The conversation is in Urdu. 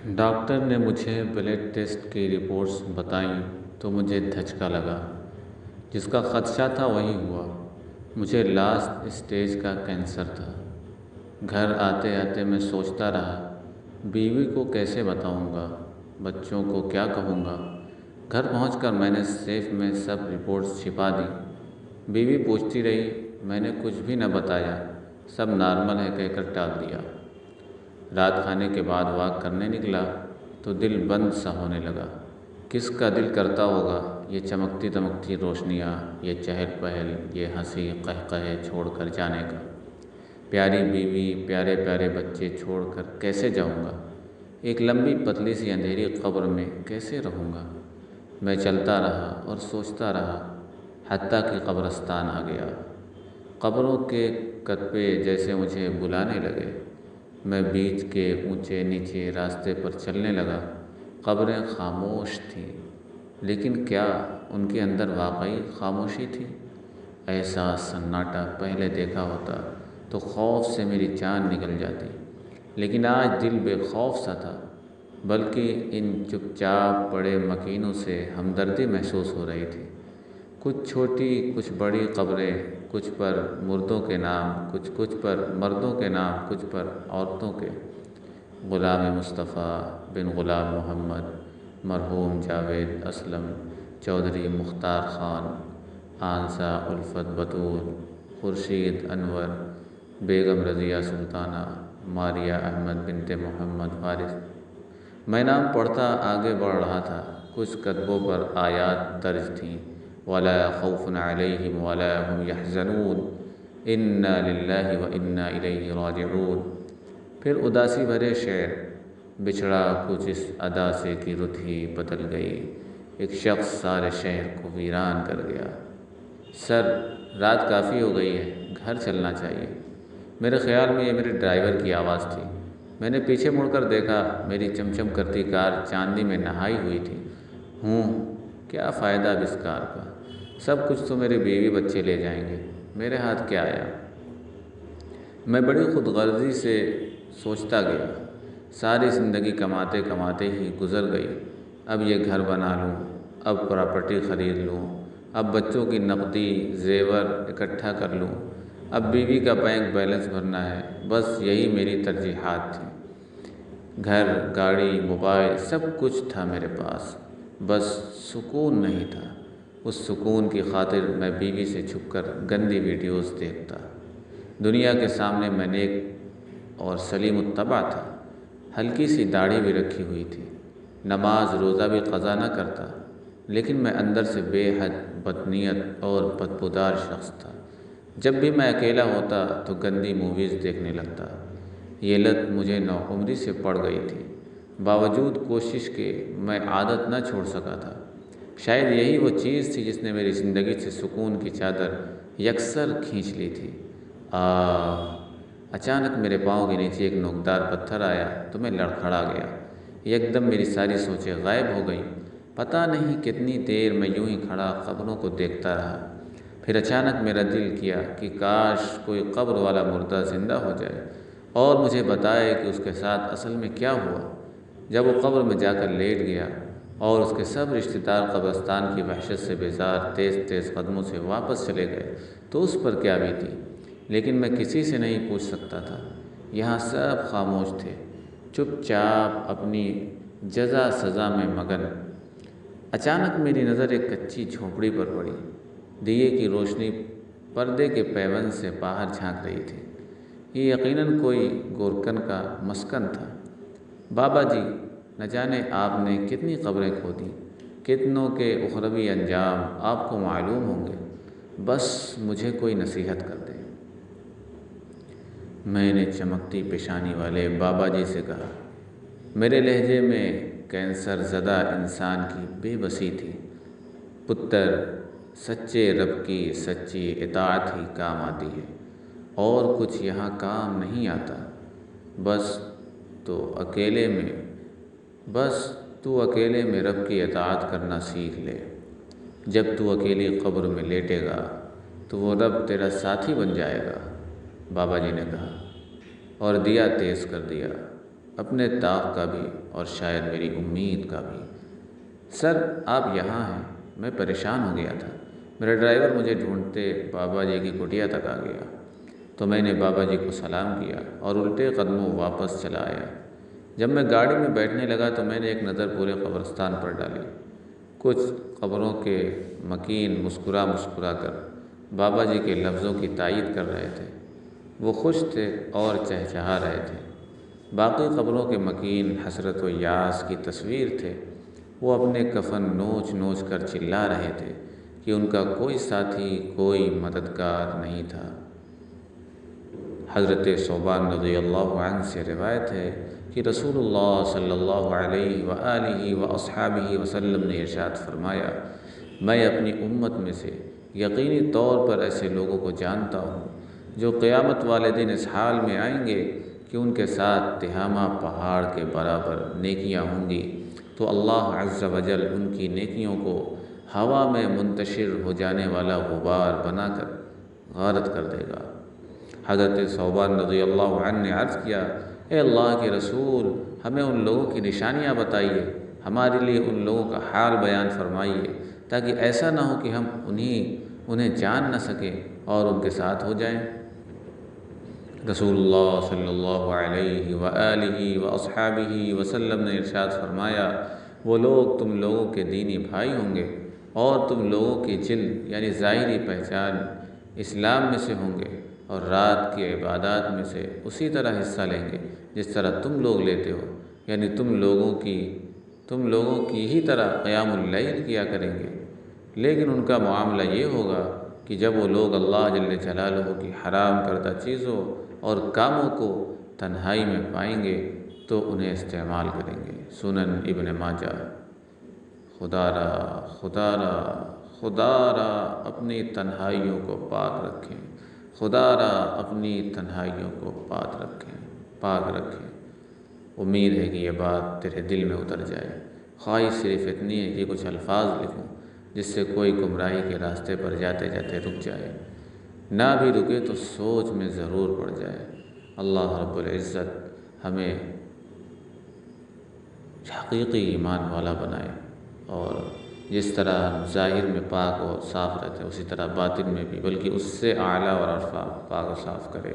ڈاکٹر نے مجھے بلڈ ٹیسٹ کی رپورٹس بتائیں تو مجھے دھچکا لگا۔ جس کا خدشہ تھا وہی ہوا۔ مجھے لاسٹ اسٹیج کا کینسر تھا۔ گھر آتے آتے میں سوچتا رہا، بیوی کو کیسے بتاؤں گا، بچوں کو کیا کہوں گا۔ گھر پہنچ کر میں نے سیف میں سب رپورٹس چھپا دیں۔ بیوی پوچھتی رہی، میں نے کچھ بھی نہ بتایا، سب نارمل ہے کہہ کر ٹال دیا۔ رات کھانے کے بعد واک کرنے نکلا تو دل بند سا ہونے لگا۔ کس کا دل کرتا ہوگا یہ چمکتی دمکتی روشنیاں، یہ چہل پہل، یہ ہنسی قہقہے چھوڑ کر جانے کا۔ پیاری بیوی، پیارے پیارے بچے چھوڑ کر کیسے جاؤں گا؟ ایک لمبی پتلی سی اندھیری قبر میں کیسے رہوں گا؟ میں چلتا رہا اور سوچتا رہا، حتیٰ کہ قبرستان آ گیا۔ قبروں کے کتبے جیسے مجھے بلانے لگے۔ میں بیچ کے اونچے نیچے راستے پر چلنے لگا۔ قبریں خاموش تھیں، لیکن کیا ان کے اندر واقعی خاموشی تھی؟ ایسا سناٹا پہلے دیکھا ہوتا تو خوف سے میری جان نکل جاتی، لیکن آج دل بے خوف سا تھا، بلکہ ان چپ چاپ پڑے مکینوں سے ہمدردی محسوس ہو رہی تھی۔ کچھ چھوٹی کچھ بڑی قبریں، کچھ پر مردوں کے نام، کچھ پر مردوں کے نام، کچھ پر عورتوں کے۔ غلام مصطفیٰ بن غلام محمد، مرحوم جاوید اسلم، چودھری مختار خان، آنسا الفت بطول، خورشید انور، بیگم رضیہ سلطانہ، ماریہ احمد بنت محمد فارس۔ میں نام پڑھتا آگے بڑھ رہا تھا۔ کچھ کتبوں پر آیات درج تھیں، وَلَا خَوْفٌ عَلَيْهِمْ وَلَا هُمْ يَحْزَنُونَ إِنَّا لِلَّهِ وَإِنَّا إِلَيْهِ رَاجِعُونَ۔ پھر اداسی بھرے شعر، بچھڑا کچھ اس ادا سے کہ رت ہی بدل گئی، ایک شخص سارے شہر کو ویران کر گیا۔ سر، رات کافی ہو گئی ہے، گھر چلنا چاہیے۔ میرے خیال میں یہ میرے ڈرائیور کی آواز تھی۔ میں نے پیچھے مڑ کر دیکھا، میری چمچم کرتی کار چاندنی میں نہائی ہوئی تھی۔ کیا فائدہ اب اس کار کا؟ سب کچھ تو میری بیوی بچے لے جائیں گے، میرے ہاتھ کیا آیا؟ میں بڑی خود غرضی سے سوچتا گیا۔ ساری زندگی کماتے کماتے ہی گزر گئی۔ اب یہ گھر بنا لوں، اب پراپرٹی خرید لوں، اب بچوں کی نقدی زیور اکٹھا کر لوں، اب بیوی کا بینک بیلنس بھرنا ہے، بس یہی میری ترجیحات تھیں۔ گھر، گاڑی، موبائل، سب کچھ تھا میرے پاس، بس سکون نہیں تھا۔ اس سکون کی خاطر میں بیوی سے چھپ کر گندی ویڈیوز دیکھتا۔ دنیا کے سامنے میں نیک اور سلیم الطبع تھا، ہلکی سی داڑھی بھی رکھی ہوئی تھی، نماز روزہ بھی قضا نہ کرتا، لیکن میں اندر سے بے حد بدنیت اور بدبودار شخص تھا۔ جب بھی میں اکیلا ہوتا تو گندی موویز دیکھنے لگتا۔ یہ لت مجھے نوعمری سے پڑ گئی تھی، باوجود کوشش کے میں عادت نہ چھوڑ سکا تھا۔ شاید یہی وہ چیز تھی جس نے میری زندگی سے سکون کی چادر یکسر کھینچ لی تھی۔ اچانک میرے پاؤں کے نیچے ایک نوکدار پتھر آیا تو میں لڑکھڑا گیا۔ یکدم میری ساری سوچیں غائب ہو گئیں۔ پتہ نہیں کتنی دیر میں یوں ہی کھڑا قبروں کو دیکھتا رہا۔ پھر اچانک میرا دل کیا کہ کاش کوئی قبر والا مردہ زندہ ہو جائے اور مجھے بتائے کہ اس کے ساتھ اصل میں کیا ہوا۔ جب وہ قبر میں جا کر لیٹ گیا اور اس کے سب رشتہ دار قبرستان کی وحشت سے بیزار تیز تیز قدموں سے واپس چلے گئے تو اس پر کیا بیتی؟ لیکن میں کسی سے نہیں پوچھ سکتا تھا۔ یہاں سب خاموش تھے، چپ چاپ اپنی جزا سزا میں مگن۔ اچانک میری نظر ایک کچی جھونپڑی پر پڑی۔ دیے کی روشنی پردے کے پیوند سے باہر جھانک رہی تھی۔ یہ یقیناً کوئی گورکن کا مسکن تھا۔ بابا جی، نہ جانے آپ نے کتنی قبریں کھودیں، کتنوں کے اخروی انجام آپ کو معلوم ہوں گے، بس مجھے کوئی نصیحت کر دیں۔ میں نے چمکتی پیشانی والے بابا جی سے کہا۔ میرے لہجے میں کینسر زدہ انسان کی بے بسی تھی۔ پتر، سچے رب کی سچی اطاعت ہی کام آتی ہے، اور کچھ یہاں کام نہیں آتا۔ بس تو اکیلے میں رب کی اطاعت کرنا سیکھ لے۔ جب تو اکیلی قبر میں لیٹے گا تو وہ رب تیرا ساتھی بن جائے گا، بابا جی نے کہا، اور دیا تیز کر دیا۔ اپنے طاق کا بھی اور شاید میری امید کا بھی۔ سر آپ یہاں ہیں، میں پریشان ہو گیا تھا۔ میرا ڈرائیور مجھے ڈھونڈتے بابا جی کی کٹیا تک آ گیا، تو میں نے بابا جی کو سلام کیا اور الٹے قدموں واپس چلا آیا۔ جب میں گاڑی میں بیٹھنے لگا تو میں نے ایک نظر پورے قبرستان پر ڈالی۔ کچھ قبروں کے مکین مسکرا مسکرا کر بابا جی کے لفظوں کی تائید کر رہے تھے۔ وہ خوش تھے اور چہچہا رہے تھے۔ باقی قبروں کے مکین حسرت و یاس کی تصویر تھے۔ وہ اپنے کفن نوچ نوچ کر چلا رہے تھے کہ ان کا کوئی ساتھی، کوئی مددگار نہیں تھا۔ حضرت ثوبان رضی اللہ عنہ سے روایت ہے کہ رسول اللہ صلی اللہ علیہ وآلہ واصحابہ وسلم نے ارشاد فرمایا، میں اپنی امت میں سے یقینی طور پر ایسے لوگوں کو جانتا ہوں جو قیامت والے دن اس حال میں آئیں گے کہ ان کے ساتھ تہامہ پہاڑ کے برابر نیکیاں ہوں گی، تو اللہ عز و جل ان کی نیکیوں کو ہوا میں منتشر ہو جانے والا غبار بنا کر غارت کر دے گا۔ حضرت ثوبان رضی اللہ عنہ نے عرض کیا، اے اللہ کے رسول، ہمیں ان لوگوں کی نشانیاں بتائیے، ہمارے لیے ان لوگوں کا حال بیان فرمائیے، تاکہ ایسا نہ ہو کہ ہم انہیں جان نہ سکیں اور ان کے ساتھ ہو جائیں۔ رسول اللہ صلی اللہ علیہ وآلہ واصحابہ وسلم نے ارشاد فرمایا، وہ لوگ تم لوگوں کے دینی بھائی ہوں گے اور تم لوگوں کی جلد یعنی ظاہری پہچان اسلام میں سے ہوں گے اور رات کی عبادات میں سے اسی طرح حصہ لیں گے جس طرح تم لوگ لیتے ہو، یعنی تم لوگوں کی ہی طرح قیام اللیل کیا کریں گے۔ لیکن ان کا معاملہ یہ ہوگا کہ جب وہ لوگ اللہ جل جلالہ کی حرام کردہ چیزوں اور کاموں کو تنہائی میں پائیں گے تو انہیں استعمال کریں گے۔ سنن ابن ماجہ۔ خدا را اپنی تنہائیوں کو پاک رکھیں، خدا را اپنی تنہائیوں کو پاک رکھیں۔ امید ہے کہ یہ بات تیرے دل میں اتر جائے۔ خواہش صرف اتنی ہے کہ کچھ الفاظ لکھوں جس سے کوئی گمراہی کے راستے پر جاتے جاتے رک جائے، نہ بھی رکے تو سوچ میں ضرور پڑ جائے۔ اللہ رب العزت ہمیں حقیقی ایمان والا بنائے، اور جس طرح ہم ظاہر میں پاک اور صاف رہتے ہیں اسی طرح باطن میں بھی، بلکہ اس سے اعلیٰ اور ارفع پاک و صاف کرے۔